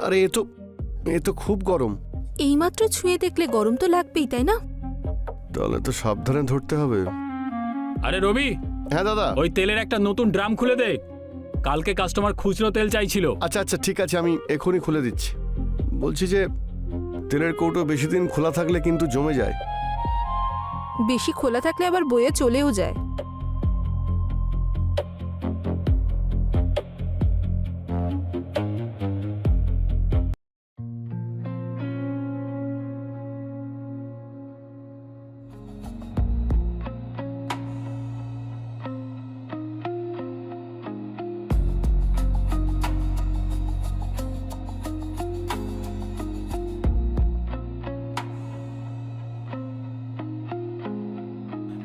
আরে এ তো খুব গরম। এইমাত্র ছুঁয়ে দেখলে গরম তো লাগবেই, তাই না? তাহলে তো সাবধানে ধরতে হবে। আরে রবি, হ্যাঁ দাদা। ওই তেলের একটা নতুন ড্রাম খুলে দে। কালকে কাস্টমার খুচরো তেল চাইছিল। আচ্ছা আচ্ছা ঠিক আছে, আমি এখনই খুলে দিচ্ছি। বলছি যে তেলের কৌটো বেশি দিন খোলা থাকলে কিন্তু জমে যায়। বেশি খোলা থাকলে আবার বয়ে চলেও যায়।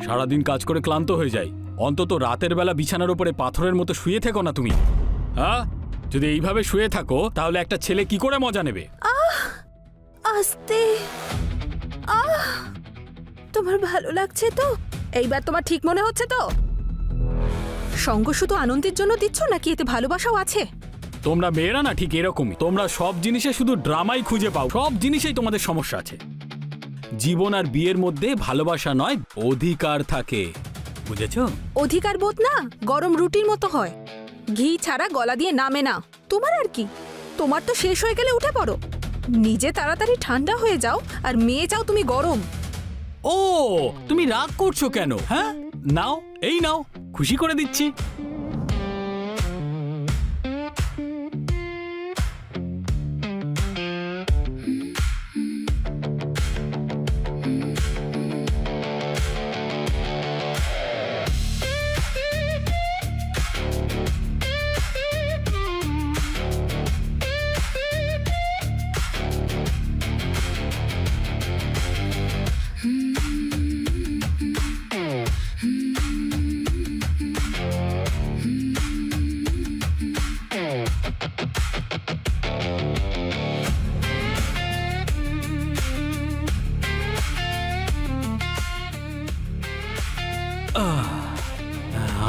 সারাদিন কাজ করে ক্লান্ত হয়ে যাই, অন্তত রাতের বেলা বিছানার উপরে পাথরের মতো শুয়ে থেকো না তুমি। হ্যাঁ, যদি এইভাবে শুয়ে থাকো তাহলে একটা ছেলে কি করে মজা নেবে? আস্তে। তোমার ভালো লাগছে তো? এইবার তোমার ঠিক মনে হচ্ছে তো? সঙ্গ শুধু আনন্দের জন্য দিচ্ছ নাকি এতে ভালোবাসাও আছে? তোমরা মেয়েরা না ঠিক এরকমই, তোমরা সব জিনিসে শুধু ড্রামাই খুঁজে পাও। সব জিনিসেই তোমাদের সমস্যা আছে। জীবন আর বিয়ের মধ্যে ভালোবাসা নয়, অধিকার থাকে, বুঝেছ? অধিকার বোধ না গরম রুটির মতো হয়, ঘি ছাড়া গলা দিয়ে নামে না। তোমার আর কি, তোমার তো শেষ হয়ে গেলে উঠে পড়ো। নিজে তাড়াতাড়ি ঠান্ডা হয়ে যাও আর মেয়ে চাও তুমি গরম। ও, তুমি রাগ করছো কেন? হ্যাঁ, নাও, এই নাও, খুশি করে দিচ্ছি।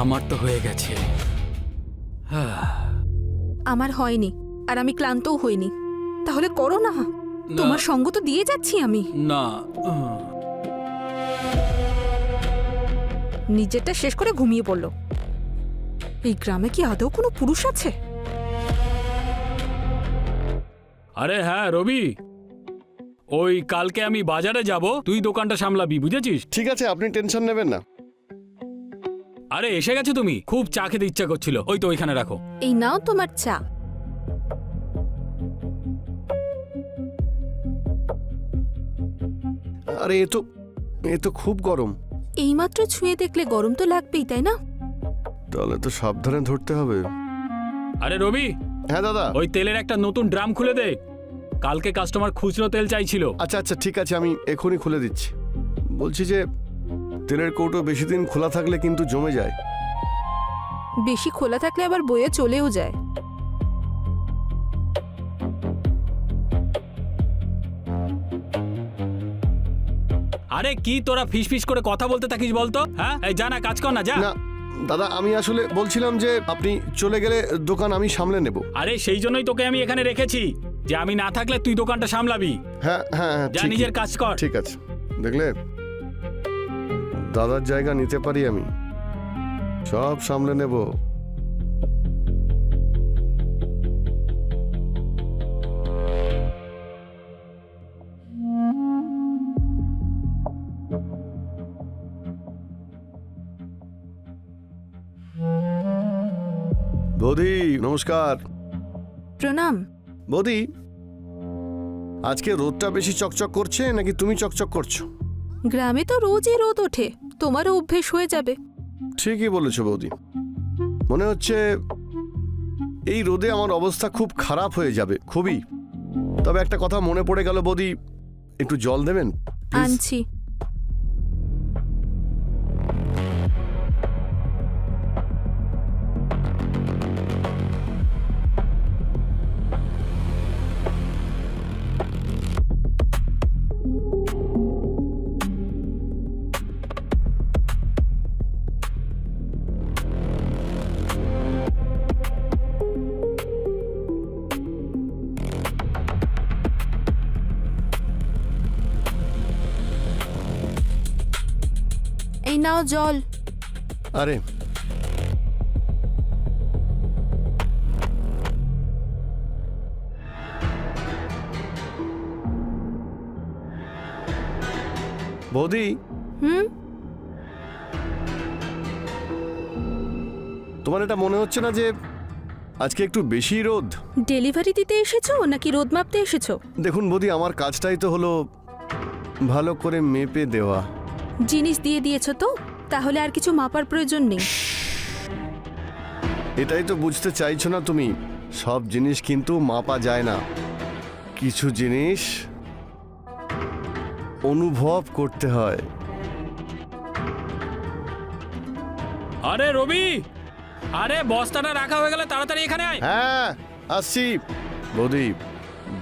আমার তো হয়ে গেছে। আমার হয়নি আর আমি ক্লান্তও হইনি। তাহলে করো না, তোমার সঙ্গ তো দিয়ে যাচ্ছি আমি। না, নিজেরটা শেষ করে ঘুমিয়ে পড়লো। এই গ্রামে কি আদৌ কোনো পুরুষ আছে? আরে হ্যাঁ রবি, ওই কালকে আমি বাজারে যাব, তুই দোকানটা সামলাবি, বুঝেছিস? ঠিক আছে, আপনি টেনশন নেবেন না। আরে এসে গেছো তুমি, খুব চা খেতে ইচ্ছা করছিল, ওই তো ওইখানে রাখো। এই নাও তোমার চা। আরে এ তো খুব গরম। এইমাত্র ছুঁয়ে দেখলে গরম তো লাগবেই, তাই না? তাহলে তো সাবধানে ধরতে হবে। আরে রবি, হ্যাঁ দাদা। ওই তেলের একটা নতুন ড্রাম খুলে দে। কালকে কাস্টমার খুচরো তেল চাইছিল। আচ্ছা আচ্ছা ঠিক আছে, আমি এখনই খুলে দিচ্ছি। বলছি যে তেলের কৌটো বেশি দিন খোলা থাকলে কিন্তু জমে যায়। বেশি খোলা থাকলে আবার বয়ে চলেও যায়। আরে কি তোরা ফিস ফিস করে কথা বলতে থাকিস বলতো? হ্যাঁ, এই যা না, কাজ কর না, যা। না দাদা, আমি আসলে বলছিলাম যে আপনি চলে গেলে দোকান আমি সামলে নেব। আরে সেই জন্যই তোকে আমি এখানে রেখেছি, যে আমি না থাকলে তুই দোকানটা সামলাবি। হ্যাঁ হ্যাঁ হ্যাঁ, যা, ঠিকই। নিজের কাজ কর। ঠিক আছে, দেখলে দাদার জায়গা নিতে পারি আমি, সব সামলে নেব। বৌদি নমস্কার। প্রণাম। বৌদি, আজকে রোদটা বেশি চকচক করছে নাকি তুমি চকচক করছো? গ্রামে তো রোজই রোদ ওঠে, তোমারও অভ্যেস হয়ে যাবে। ঠিকই বলেছো বৌদি, মনে হচ্ছে এই রোদে আমার অবস্থা খুব খারাপ হয়ে যাবে, খুবই। তবে একটা কথা মনে পড়ে গেল বৌদি, একটু জল দেবেন প্লিজ? আনছি। নাও জল। আরে বৌদি, হুম, তোমার এটা মনে হচ্ছে না যে আজকে একটু বেশি রোদ? ডেলিভারি দিতে এসেছো নাকি রোদ মাপতে এসেছো? দেখুন বৌদি, আমার কাজটাই তো হলো ভালো করে মেপে দেওয়া। জিনিস দিয়ে দিয়েছো তো, তাহলে আর কিছু মাপার প্রয়োজন নেই। এটাই তো বুঝতে চাইছো না তুমি। সব জিনিস কিন্তু মাপা যায় না, কিছু জিনিস অনুভব করতে হয়। আরে রবি, আরে বস্তাটা রাখা হয়ে গেলে তাড়াতাড়ি এখানে আয়। হ্যাঁ আসছি। বৌদি,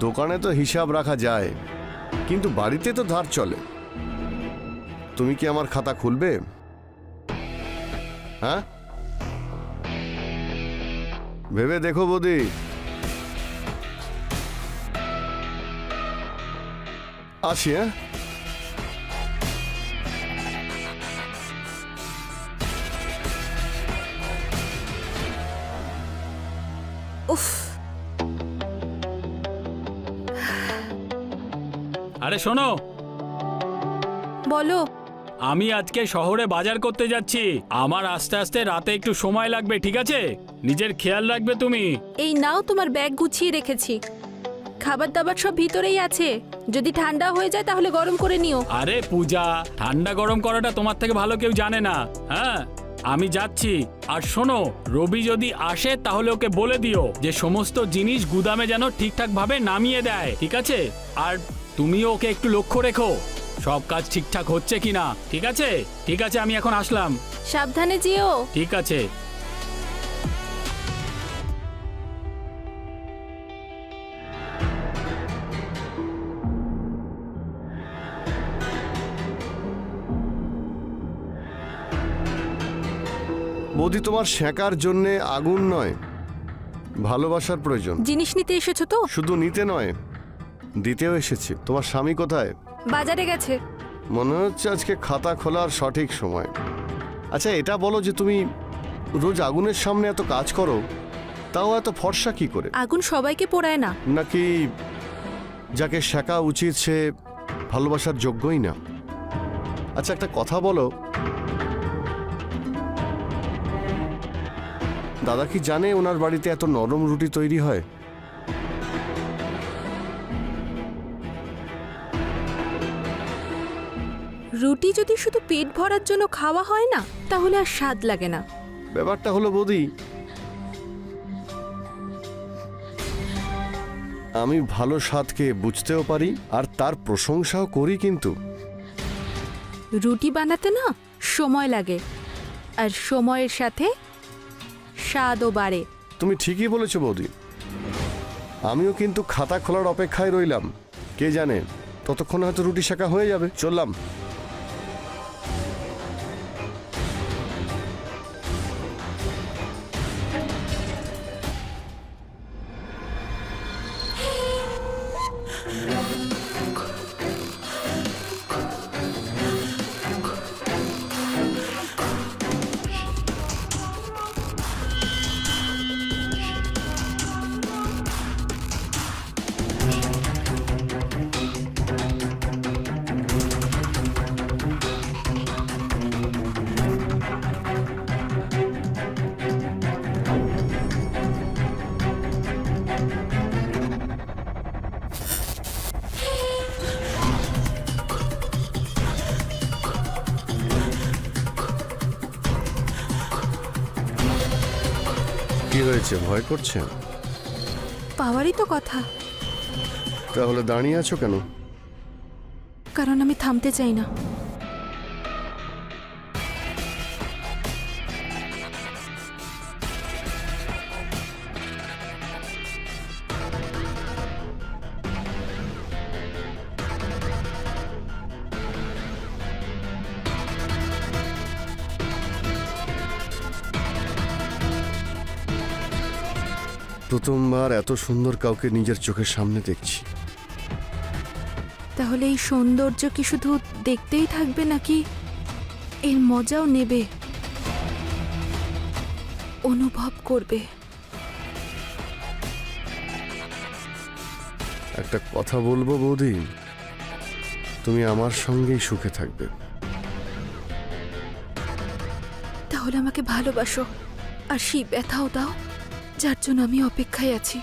দোকানে তো হিসাব রাখা যায়, কিন্তু বাড়িতে তো ধার চলে। তুমি কি আমার খাতা খুলবে? হ্যাঁ, ভেবে দেখো বৌদি। আসি। হ্যাঁ, উফ, আরে শোনো, বলো। আমি আজকে শহরে বাজার করতে যাচ্ছি। আমার আস্তে আস্তে রাতে একটু সময় লাগবে, ঠিক আছে? নিজের খেয়াল রাখবে তুমি। এই নাও, তোমার ব্যাগ গুছিয়ে রেখেছি। খাবার দাবার সব ভিতরেই আছে, যদি ঠান্ডা হয়ে যায় তাহলে গরম করে নিও। আরে পূজা, ঠান্ডা গরম করাটা তোমার থেকে ভালো কেউ জানে না। হ্যাঁ, আমি যাচ্ছি। আর শোনো, রবি যদি আসে তাহলে ওকে বলে দিও যে সমস্ত জিনিস গুদামে যেন ঠিকঠাক ভাবে নামিয়ে দেয়, ঠিক আছে? আর তুমিও ওকে একটু লক্ষ্য রেখো সব কাজ ঠিকঠাক হচ্ছে কিনা, ঠিক আছে? ঠিক আছে, আমি এখন আসলাম। সাবধানে যেও। ঠিক আছে। বৌদি, তোমার সেঁকার জন্যে আগুন নয়, ভালোবাসার প্রয়োজন। জিনিস নিতে এসেছো তো? শুধু নিতে নয়, দিতেও এসেছি। তোমার স্বামী কোথায়? বাজারে গেছে। মনে হচ্ছে আজকে খাতা খোলার সঠিক সময়। আচ্ছা, এটা বলো যে তুমি রোজ আগুনের সামনে এত কাজ করো, তাও এত ফর্সা কি করে? আগুন সবাইকে পোড়ায় না। নাকি যাকে শেখা উচিত সে ভালোবাসার যোগ্যই না? আচ্ছা, একটা কথা বলো, দাদা কি জানে ওনার বাড়িতে এত নরম রুটি তৈরি হয়? রুটি যদি শুধু পেট ভরার জন্য খাওয়া হয় না, তাহলে আর স্বাদ লাগে না। ব্যাপারটা হলো বৌদি, আমি ভালো স্বাদকে বুঝতেও পারি আর তার প্রশংসাও করি, কিন্তু রুটি বানাতে না সময় লাগে, আর সময়ের সাথে স্বাদও বাড়ে। তুমি ঠিকই বলেছো বৌদি। আমিও কিন্তু খাতা খোলার অপেক্ষায় রইলাম। কে জানে, ততক্ষণ হয়তো রুটি শেখা হয়ে যাবে। চললাম। কি হয়েছে, ভয় করছে? পাওয়ারই তো কথা। তাহলে দাঁড়িয়ে আছো কেন? কারণ আমি থামতে চাই না। প্রথমবার এত সুন্দর কাউকে নিজের চোখের সামনে দেখছি। তাহলে এই সৌন্দর্য কি শুধু দেখতেই থাকবে নাকি এর মজাও নেবে, অনুভব করবে। একটা কথা বলবো বৌদি, তুমি আমার সঙ্গেই সুখে থাকবে। তাহলে আমাকে ভালোবাসো আর সেই ব্যথাও দাও যার জন্য আমি অপেক্ষায় আছি।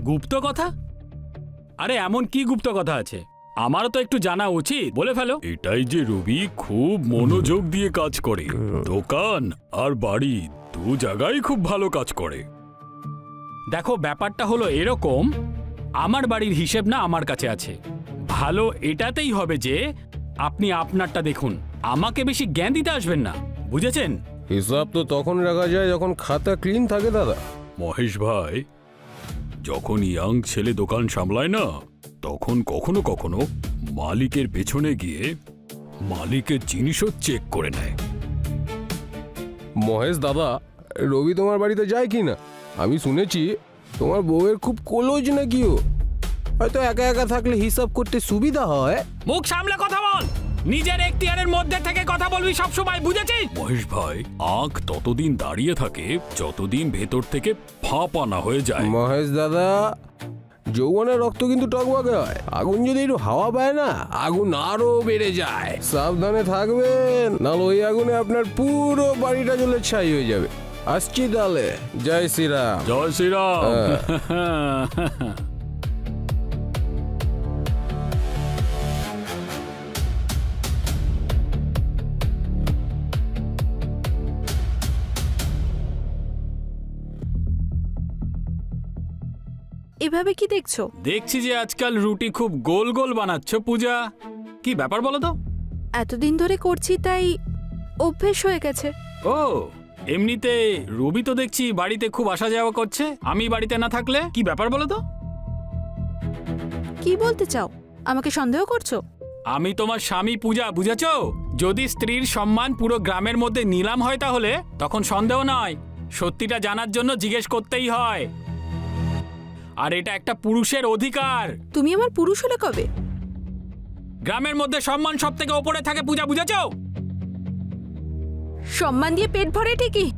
গুপ্ত কথা? আরে এমন কি গুপ্ত কথা আছে? আমারও তো একটু জানা উচিত, বলে ফেলো। এটাই যে রবি খুব মনোযোগ দিয়ে কাজ করে, দোকান আর বাড়ি দু জায়গায় খুব ভালো কাজ করে। দেখো ব্যাপারটা হলো এরকম, আমার বাড়ির হিসেব না আমার কাছে আছে। ভালো এটাতেই হবে যে আপনি আপনারটা দেখুন, আমাকে বেশি জ্ঞান দিতে আসবেন না, বুঝেছেন? হিসাব তো তখন রাখা যায় যখন খাতা ক্লিন থাকে দাদা। মহেশ ভাই, যখন ইয়াং ছেলে দোকান সামলায় না, তখন কখনো কখনো মালিকের পেছনে গিয়ে মালিকের জিনিসও চেক করে নেয়। মহেশ দাদা, রবি তোমার বাড়িতে যায় কি না? আমি শুনেছি তোমার বউয়ের খুব কোলোজ নাকিও, হয়তো একা একা থাকলে হিসাব করতে সুবিধা হয়। মুখ সামলে কথা বল, নিজের এখতিয়ারের মধ্যে থেকে কথা বলবি সব সময়, বুঝেছিস? মহেশ ভাই, আঁখ ততদিন দাঁড়িয়ে থাকে যতদিন ভেতর থেকে ফাঁপা না হয়ে যায়। মহেশ দাদা, যৌবনের রক্ত কিন্তু টকবকে হয়, আগুন যদি একটু হাওয়া পায় না, আগুন আরো বেড়ে যায়। সাবধানে থাকবেন, নাহলে ওই আগুনে আপনার পুরো বাড়িটা জ্বলে ছাই হয়ে যাবে। আসছি তাহলে, জয় শ্রীরাম। জয় শ্রীরাম। এভাবে কি দেখছো? দেখছি যে আজকাল রুটি খুব গোল গোল বানাচ্ছ পূজা, কি ব্যাপার বলো তো? এতদিন ধরে করছি তাই অভ্যেস হয়ে গেছে। ও, এমনিতে রবি তো দেখছি বাড়িতে খুব আসা যাওয়া করছে, আমি বাড়িতে না থাকলে কি ব্যাপার বলো তো? কি বলতে চাও? আমাকে সন্দেহ করছো? আমি তোমার স্বামী পূজা, বুঝেছো? যদি স্ত্রীর সম্মান পুরো গ্রামের মধ্যে নিলাম হয় তাহলে তখন সন্দেহ নয়, সত্যিটা জানার জন্য জিজ্ঞেস করতেই হয়। আর এটা একটা পুরুষের অধিকার। তুমি আমার পুরুষ হলে কবে? গ্রামের মধ্যে সম্মান সব থেকে ওপরে থাকে পূজা, বুঝেছো? সম্মান দিয়ে পেট ভরে ঠিকই,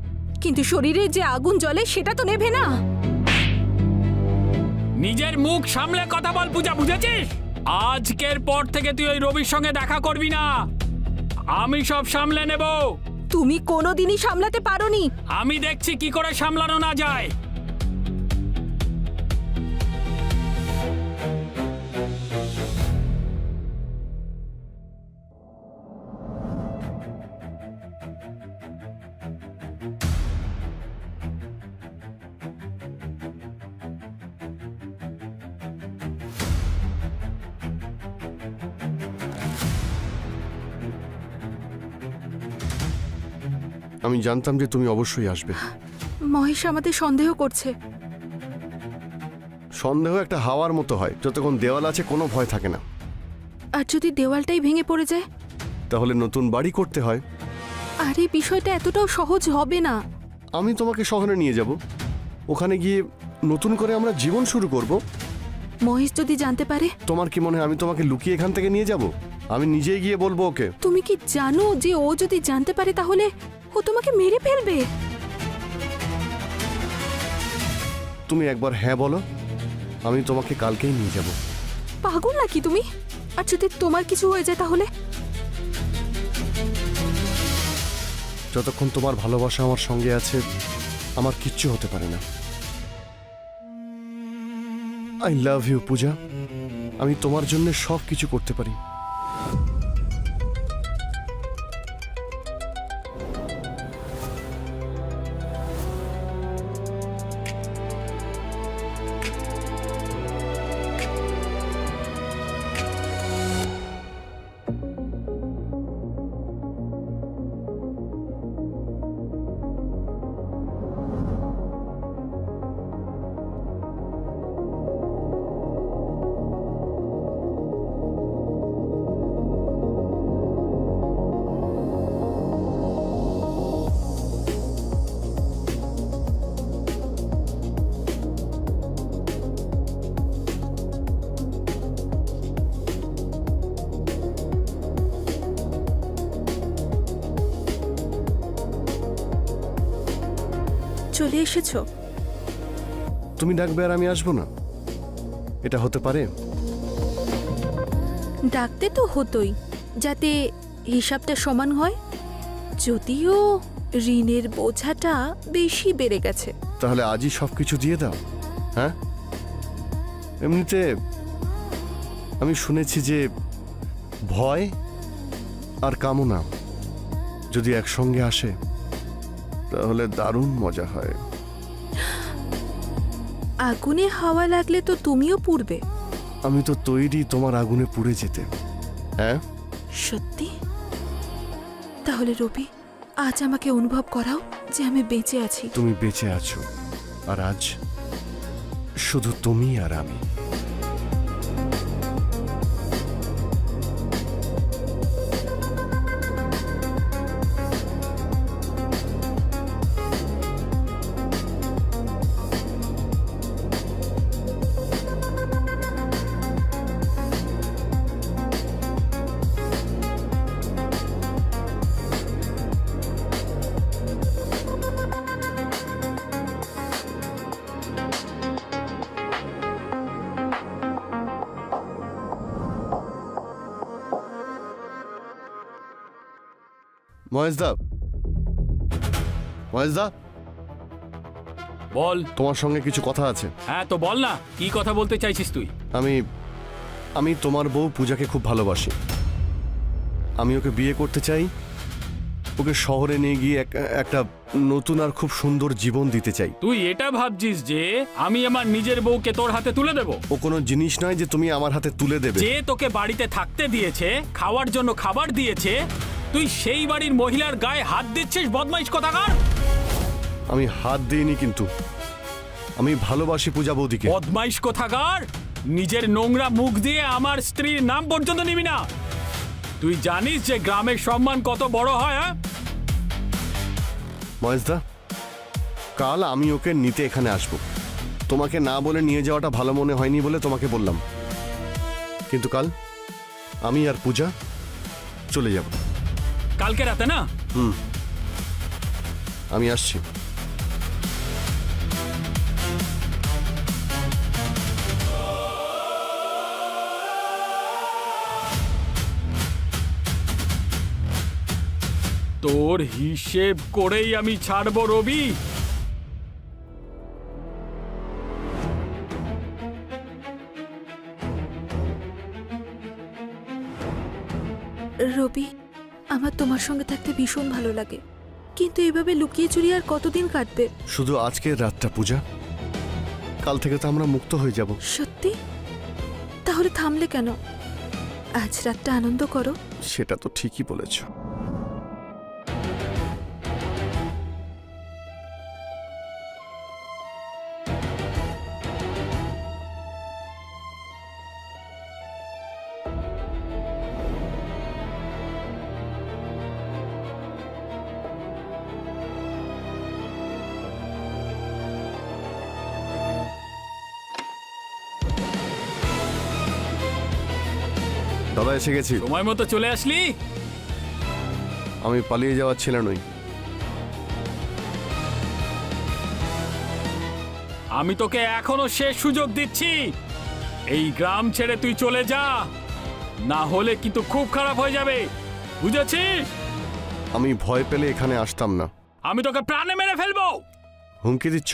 কিন্তু শরীরে যে আগুন জ্বলে সেটা তো নেভে না। নিজের মুখ সামলে কথা বল পূজা, বুঝেছিস? আজকের পর থেকে তুই ওই রবির সঙ্গে দেখা করবি না, আমি সব সামলে নেব। তুমি কোনোদিনই সামলাতে পারোনি। আমি দেখছি কি করে সামলানো না যায়। আমি জানতাম যে তুমি অবশ্যই আসবে। মহেশ আমাদের সন্দেহ করছে। সন্দেহ একটা হাওয়ার মতো হয়, যতক্ষণ দেওয়াল আছে কোনো ভয় থাকে না। আর যদি দেওয়ালটাই ভেঙে পড়ে যায়? তাহলে নতুন বাড়ি করতে হয়। আর এই বিষয়টা এতটাও সহজ হবে না। আমি তোমাকে শহরে নিয়ে যাব, ওখানে গিয়ে নতুন করে আমরা জীবন শুরু করব। মহেশ যদি জানতে পারে? তোমার কি মনে হয় আমি তোমাকে লুকিয়ে এখান থেকে নিয়ে যাব? আমি নিজেই গিয়ে বলবো ওকে। তুমি কি জানো যে ও যদি জানতে পারে তাহলে ও তোমাকে মেরে ফেলবে? তুমি একবার হ্যাঁ বলো, আমি তোমাকে কালকেই নিয়ে যাব। পাগল নাকি তুমি? আর যদি তোমার কিছু হয়ে যায় তাহলে? যতক্ষণ তোমার ভালোবাসা আমার সঙ্গে আছে, আমার কিচ্ছু হতে পারে না। আই লাভ ইউ পূজা, আমি তোমার জন্য সব কিছু করতে পারি। চলে এসেছো? তুমি ডাকবে আর আমি আসবো না? এটা হতে পারে? ডাকতে তো হতোই, যাতে হিসাবটা সমান হয়। যদিও ঋণের বোঝাটা বেশি বেড়ে গেছে। তাহলে আজই সবকিছু দিয়ে দাও। হ্যাঁ, এমনিতে আমি শুনেছি যে ভয় আর কামনা যদি একসঙ্গে আসে তাহলে দারুণ মজা হয়। আগুনে হাওয়া লাগলে তো তুমিও পুড়বে। আমি তো তৈরি তোমার আগুনে পুড়ে যেতে। হ্যাঁ, সত্যি? তাহলে রবি, আজ আমাকে অনুভব করাও যে আমি বেঁচে আছি। তুমি বেঁচে আছো, আর আজ শুধু তুমি আর আমি। মহেশদা, মহেশদা, বল। তোমার সঙ্গে কিছু কথা আছে। হ্যাঁ তো বল না, কি কথা বলতে চাইছিস তুই? আমি তোমার বউ পূজাকে খুব ভালোবাসি। আমি ওকে বিয়ে করতে চাই, ওকে শহরে নিয়ে গিয়ে একটা নতুন আর খুব সুন্দর জীবন দিতে চাই। তুই এটা ভাবছিস যে আমি আমার নিজের বউকে তোর হাতে তুলে দেব? ও কোনো জিনিস নয় যে তুমি আমার হাতে তুলে দেবে। যে তোকে বাড়িতে থাকতে দিয়েছে, খাওয়ার জন্য খাবার দিয়েছে, তুই সেই বাড়ির মহিলার গায়ে হাত দিচ্ছিস, বদমাইশ কোথাকার! আমি হাত দিইনি, কিন্তু আমি ভালোবাসি পূজা বৌদিকে। বদমাইশ কোথাকার! নিজের নোংরা মুখ দিয়ে আমার স্ত্রীর নাম পর্যন্ত নিবি না। তুই জানিস যে গ্রামের সম্মান কত বড় হয়? হ্যাঁ, মহেশদা, কাল আমি ওকে নিতে এখানে আসব। তোমাকে না বলে নিয়ে যাওয়াটা ভালো মনে হয়নি বলে তোমাকে বললাম, কিন্তু কাল আমি আর পূজা চলে যাব। কালকে রাতে না? আমি আসছি। তোর হিসেব করেই আমি ছাড়বো রবি। রবি, আমার তোমার সঙ্গে থাকতে ভীষণ ভালো লাগে, কিন্তু এভাবে লুকিয়ে চুরি আর কতদিন কাটবে? শুধু আজকের রাতটা পূজা, কাল থেকে তো আমরা মুক্ত হয়ে যাব। সত্যি? তাহলে থামলে কেন? আজ রাতটা আনন্দ করো। সেটা তো ঠিকই বলেছ। দাদা, এসে গেছি। সময় মতো চলে আসলি। আমি পালিয়ে যাওয়ার ছেলে নই। আমি তোকে এখনো শেষ সুযোগ দিচ্ছি। এই গ্রাম ছেড়ে তুই চলে যা, না হলে কিন্তু খুব খারাপ হয়ে যাবে, বুঝেছিস? আমি ভয় পেলে এখানে আসতাম না। আমি তোকে প্রাণে মেরে ফেলবো। হুমকি দিচ্ছ?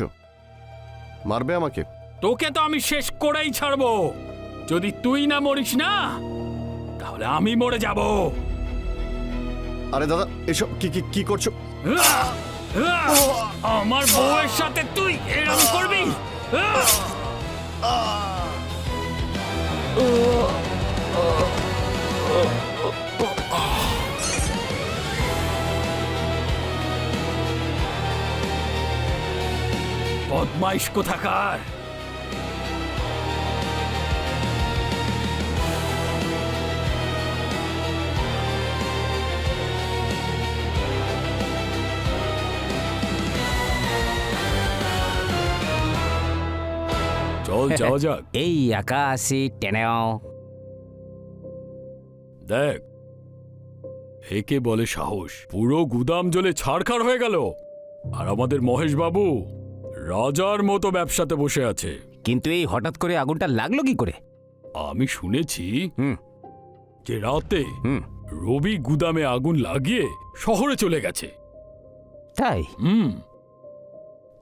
মারবে আমাকে? তোকে তো আমি শেষ করেই ছাড়বো। যদি তুই না মরিস না, তাহলে আমি মরে যাব। আরে দাদা, এসব কি কি কি করছো? আমার বউয়ের সাথে তুই এরকম করবি? বদমাইশ কোথাকার! চল যাওয়া যাক। এই আকাশি টেনেও। দেখ, একে বলে সাহস। পুরো গুদাম জ্বলে ছাড়খাড় হয়ে গেল, আর আমাদের মহেশ বাবু রাজার মতো ব্যবসাতে বসে আছে। কিন্তু এই হঠাৎ করে আগুনটা লাগলো কি করে? আমি শুনেছি হুম যে রাতে হুম রবি গুদামে আগুন লাগিয়ে শহরে চলে গেছে। তাই?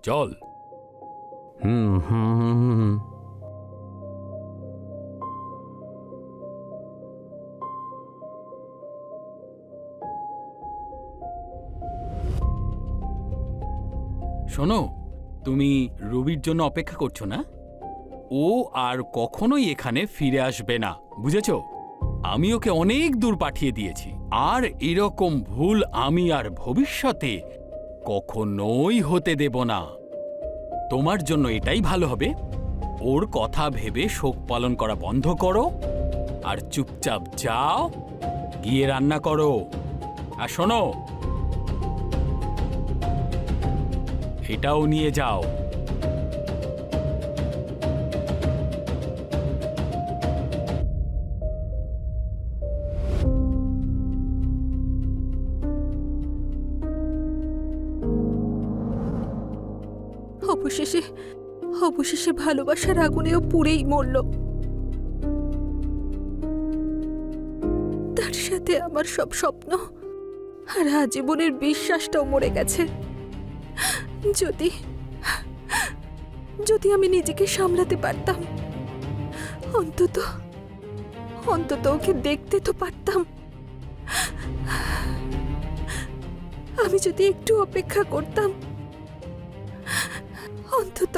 চল। হুম হুম হুম, হুম। শোনো, তুমি রবির জন্য অপেক্ষা করছো না? ও আর কখনোই এখানে ফিরে আসবে না, বুঝেছো? আমি ওকে অনেক দূর পাঠিয়ে দিয়েছি, আর এরকম ভুল আমি আর ভবিষ্যতে কখনোই হতে দেব না। তোমার জন্য এটাই ভালো হবে, ওর কথা ভেবে শোক পালন করা বন্ধ করো আর চুপচাপ যাও, গিয়ে রান্না করো। আর শোনো, এটাও নিয়ে যাও। অবশেষে অবশেষে ভালোবাসার আগুনেও পুড়েই মরল। তার সাথে আমার সব স্বপ্ন আর আজীবনের বিশ্বাসটাও মরে গেছে। যদি যদি আমি নিজেকে সামলাতে পারতাম, অন্তত অন্তত ওকে দেখতে তো পারতাম। আমি যদি একটু অপেক্ষা করতাম, অন্তত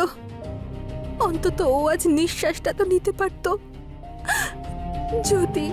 অন্তত ও আজ নিঃশ্বাসটা তো নিতে পারতো। যদি